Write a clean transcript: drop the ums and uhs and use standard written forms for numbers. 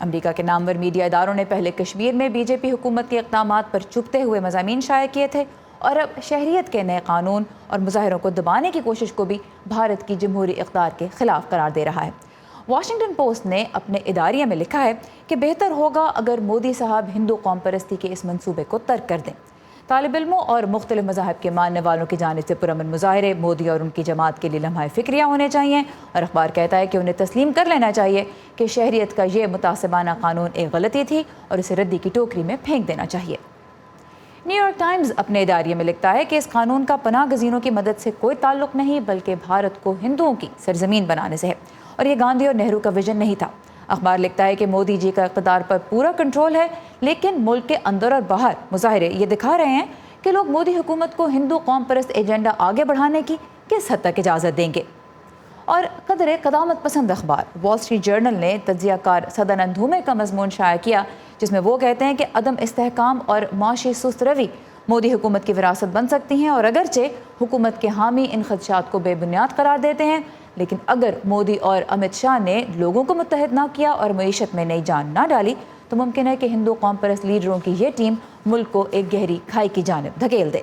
امریکہ کے نامور میڈیا اداروں نے پہلے کشمیر میں بی جے پی حکومت کے اقدامات پر چپتے ہوئے مضامین شائع کیے تھے اور اب شہریت کے نئے قانون اور مظاہروں کو دبانے کی کوشش کو بھی بھارت کی جمہوری اقدار کے خلاف قرار دے رہا ہے۔ واشنگٹن پوسٹ نے اپنے اداریہ میں لکھا ہے کہ بہتر ہوگا اگر مودی صاحب ہندو قوم پرستی کے اس منصوبے کو ترک کر دیں۔ طالب علموں اور مختلف مذاہب کے ماننے والوں کی جانب سے پرامن مظاہرے مودی اور ان کی جماعت کے لیے لمحہ فکریہ ہونے چاہیے، اور اخبار کہتا ہے کہ انہیں تسلیم کر لینا چاہیے کہ شہریت کا یہ متعصبانہ قانون ایک غلطی تھی اور اسے ردی کی ٹوکری میں پھینک دینا چاہیے۔ نیو یارک ٹائمز اپنے اداریے میں لکھتا ہے کہ اس قانون کا پناہ گزینوں کی مدد سے کوئی تعلق نہیں، بلکہ بھارت کو ہندوؤں کی سرزمین بنانے سے ہے، اور یہ گاندھی اور نہرو کا ویژن نہیں تھا۔ اخبار لکھتا ہے کہ مودی جی کا اقتدار پر پورا کنٹرول ہے، لیکن ملک کے اندر اور باہر مظاہرے یہ دکھا رہے ہیں کہ لوگ مودی حکومت کو ہندو قوم پرست ایجنڈا آگے بڑھانے کی کس حد تک اجازت دیں گے۔ اور قدر قدامت پسند اخبار وال اسٹریٹ جرنل نے تجزیہ کار سدانند دھومے کا مضمون شائع کیا، جس میں وہ کہتے ہیں کہ عدم استحکام اور معاشی سست روی مودی حکومت کی وراثت بن سکتی ہیں، اور اگرچہ حکومت کے حامی ان خدشات کو بے بنیاد قرار دیتے ہیں، لیکن اگر مودی اور امت شاہ نے لوگوں کو متحد نہ کیا اور معیشت میں نئی جان نہ ڈالی تو ممکن ہے کہ ہندو قوم پرست لیڈروں کی یہ ٹیم ملک کو ایک گہری کھائی کی جانب دھکیل دے۔